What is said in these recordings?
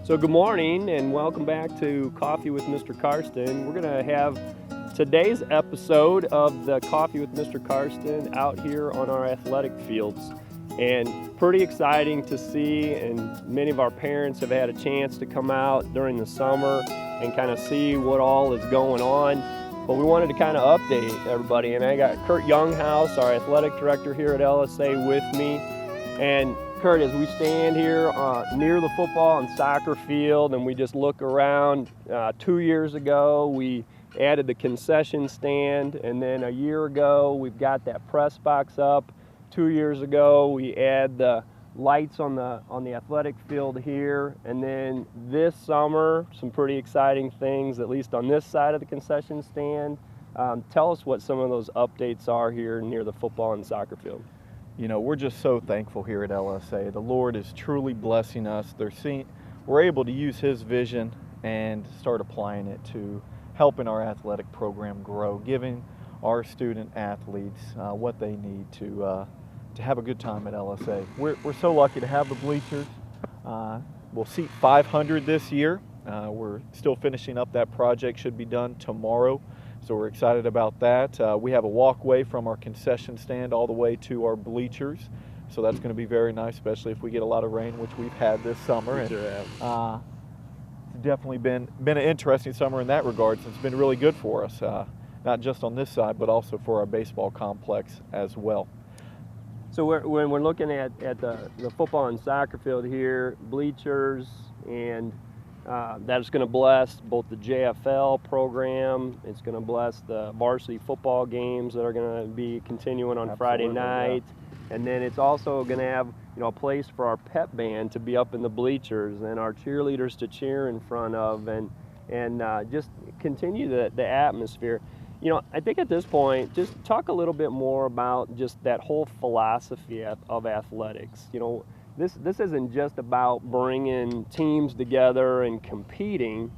So good morning and welcome back to Coffee with Mr. Karsten. We're going to have today's episode of the Coffee with Mr. Karsten out here on our athletic fields. And pretty exciting to see, and many of our parents have had a chance to come out during the summer and kind of see what all is going on. But we wanted to kind of update everybody, and I got Kurt Younghouse, our athletic director here at LSA, with me. And Kurt, as we stand here near the football and soccer field and we just look around, 2 years ago we added the concession stand, and then a year ago we've got that press box up. 2 years ago we add the lights on the athletic field here, and then this summer some pretty exciting things, at least on this side of the concession stand. Tell us what some of those updates are here near the football and soccer field. You know, we're just so thankful here at LSA. The Lord is truly blessing us. We're able to use His vision and start applying it to helping our athletic program grow, giving our student athletes what they need to have a good time at LSA. We're so lucky to have the bleachers. We'll seat 500 this year. We're still finishing up that project, should be done tomorrow. So we're excited about that. We have a walkway from our concession stand all the way to our bleachers. So that's going to be very nice, especially if we get a lot of rain, which we've had this summer. Sure have. It's definitely been an interesting summer in that regard. It's been really good for us, not just on this side, but also for our baseball complex as well. So when we're looking at the football and soccer field here, bleachers, and that's going to bless both the JFL program. It's going to bless the varsity football games that are going to be continuing on Friday night. Yeah. And then it's also going to have, a place for our pep band to be up in the bleachers and our cheerleaders to cheer in front of, and just continue the atmosphere. I think at this point, just talk a little bit more about just that whole philosophy of athletics. This isn't just about bringing teams together and competing,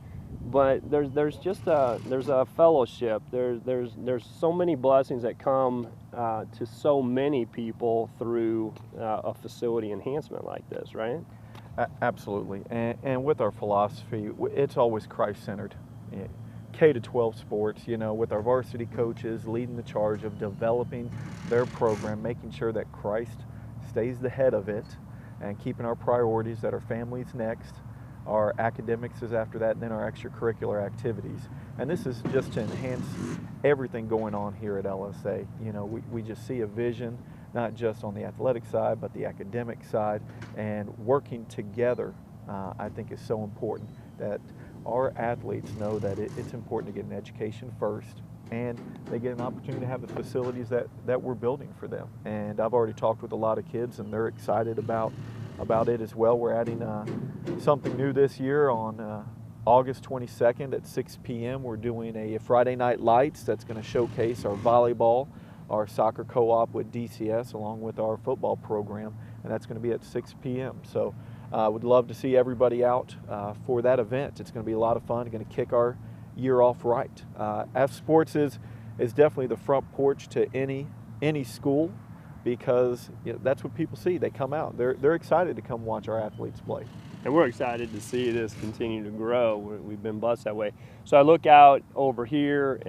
but there's a fellowship. There's so many blessings that come to so many people through a facility enhancement like this, right? Absolutely, and with our philosophy, it's always Christ-centered. K-12 sports, with our varsity coaches leading the charge of developing their program, making sure that Christ stays the head of it, and keeping our priorities, that our family's next, our academics is after that, and then our extracurricular activities. And this is just to enhance everything going on here at LSA. We just see a vision, not just on the athletic side, but the academic side, and working together, I think is so important, that our athletes know that it's important to get an education first, and they get an opportunity to have the facilities that we're building for them. And I've already talked with a lot of kids, and they're excited about it as well. We're adding something new this year on August 22nd at 6 p.m. We're doing a Friday Night Lights that's going to showcase our volleyball, our soccer co-op with DCS, along with our football program, and that's going to be at 6 p.m. So would love to see everybody out for that event. It's going to be a lot of fun. It's going to kick our year off right. F Sports is definitely the front porch to any school, because that's what people see. They come out. They're excited to come watch our athletes play. And we're excited to see this continue to grow. We've been blessed that way. So I look out over here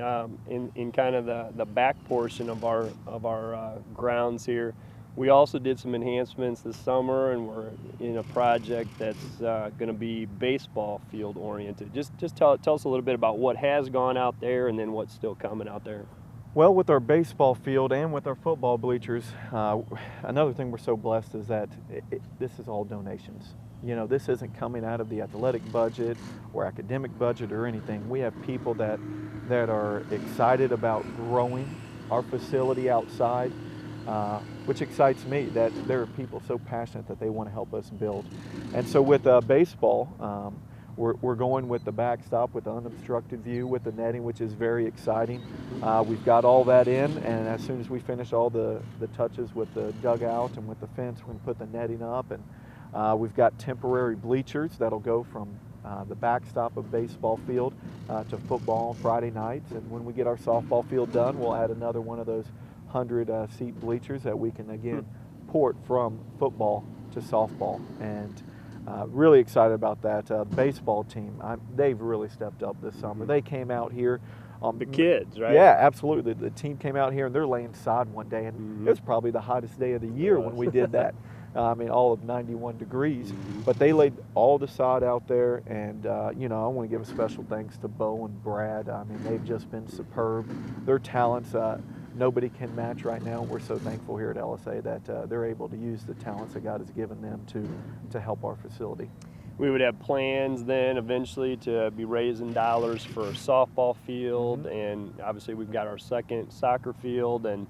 in kind of the back portion of our grounds here. We also did some enhancements this summer, and we're in a project that's going to be baseball field oriented. Just tell us a little bit about what has gone out there and then what's still coming out there. Well, with our baseball field and with our football bleachers, another thing we're so blessed is that this is all donations. This isn't coming out of the athletic budget or academic budget or anything. We have people that are excited about growing our facility outside, which excites me, that there are people so passionate that they want to help us build. And so with baseball, we're going with the backstop with the unobstructed view with the netting, which is very exciting. We've got all that in, and as soon as we finish all the touches with the dugout and with the fence, we're going to put the netting up. And we've got temporary bleachers that'll go from the backstop of baseball field to football on Friday nights. And when we get our softball field done, we'll add another one of those 100-seat bleachers that we can, again, port from football to softball. And Really excited about that. The baseball team, they've really stepped up this summer. They came out here. The kids, right? Yeah, absolutely. The team came out here and they're laying sod one day, and it was probably the hottest day of the year when we did that. I mean, all of 91 degrees. But they laid all the sod out there, and you know, I want to give a special thanks to Bo and Brad. I mean, they've just been superb. Their talents, nobody can match right now. We're so thankful here at LSA that they're able to use the talents that God has given them to help our facility. We would have plans then eventually to be raising dollars for a softball field, and obviously we've got our second soccer field and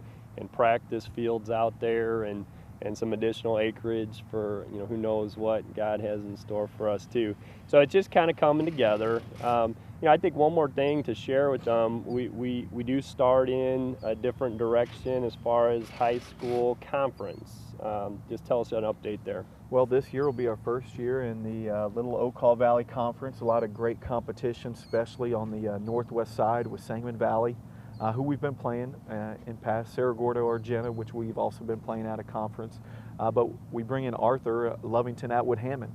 practice fields out there, and some additional acreage for, you know, who knows what God has in store for us too. So it's just kind of coming together. You know, I think one more thing to share with them, we do start in a different direction as far as high school conference. Just tell us an update there. Well, this year will be our first year in the Little Ocala Valley Conference. A lot of great competition, especially on the northwest side with Sangamon Valley, who we've been playing in past, Cerro Gordo, Argenta, which we've also been playing out of conference. But we bring in Arthur, Lovington, Atwood, Hammond.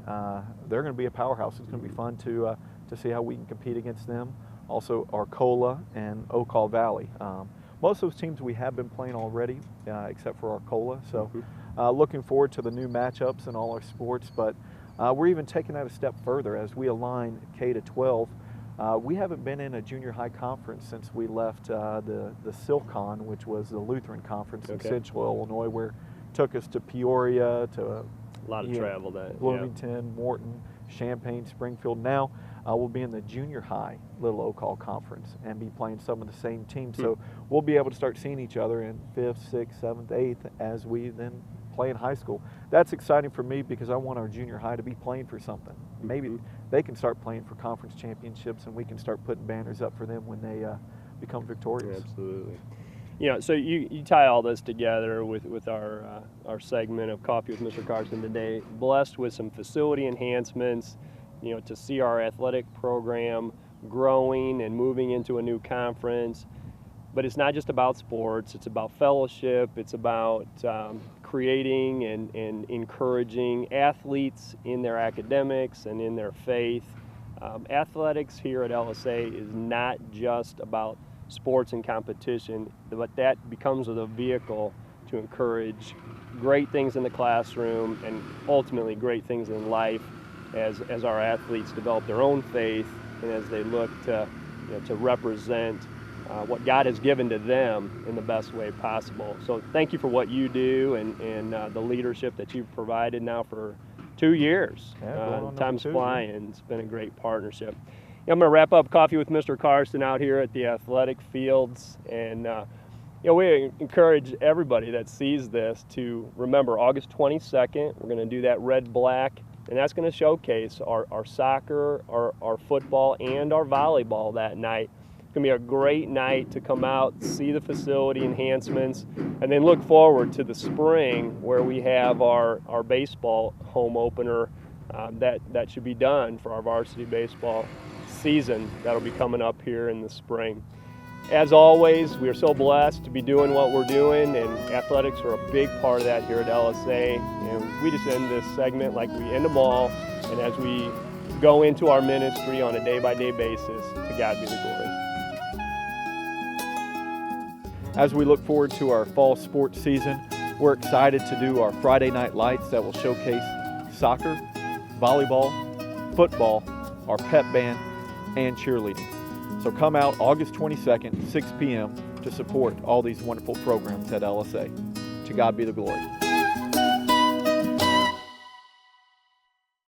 They're going to be a powerhouse. It's going to be fun to see how we can compete against them. Also, Arcola and Ocala Valley. Most of those teams we have been playing already, except for Arcola. So looking forward to the new matchups in all our sports. But we're even taking that a step further as we align K to 12. We haven't been in a junior high conference since we left the SilCon, which was the Lutheran Conference in Central Illinois, where it took us to Peoria, to a lot of travel, Bloomington, Morton, Champaign, Springfield. Now we'll be in the junior high Little Ocala Conference and be playing some of the same teams. So we'll be able to start seeing each other in 5th, 6th, 7th, 8th as we then play in high school. That's exciting for me because I want our junior high to be playing for something. Maybe they can start playing for conference championships, and we can start putting banners up for them when they become victorious. Absolutely. You know, so you tie all this together with our segment of Coffee with Mr. Karsten today, blessed with some facility enhancements, you know, to see our athletic program growing and moving into a new conference. But it's not just about sports, it's about fellowship, it's about creating and encouraging athletes in their academics and in their faith. Athletics here at LSA is not just about sports and competition, but that becomes the vehicle to encourage great things in the classroom and ultimately great things in life as our athletes develop their own faith and as they look to, you know, to represent what God has given to them in the best way possible. So thank you for what you do and the leadership that you've provided now for 2 years. Time's flying. It's been a great partnership. I'm going to wrap up Coffee with Mr. Karsten out here at the athletic fields, and you know, we encourage everybody that sees this to remember August 22nd. We're going to do that red-black, and that's going to showcase our soccer, our football, and our volleyball that night. It's going to be a great night to come out, see the facility enhancements, and then look forward to the spring where we have our baseball home opener that should be done for our varsity baseball season that'll be coming up here in the spring. As always, we are so blessed to be doing what we're doing, and athletics are a big part of that here at LSA. And we just end this segment like we end them all, and as we go into our ministry on a day-by-day basis, to God be the glory. As we look forward to our fall sports season, we're excited to do our Friday night lights that will showcase soccer, volleyball, football, our pep band, and cheerleading. So come out August 22nd, 6 p.m. to support all these wonderful programs at LSA. To God be the glory.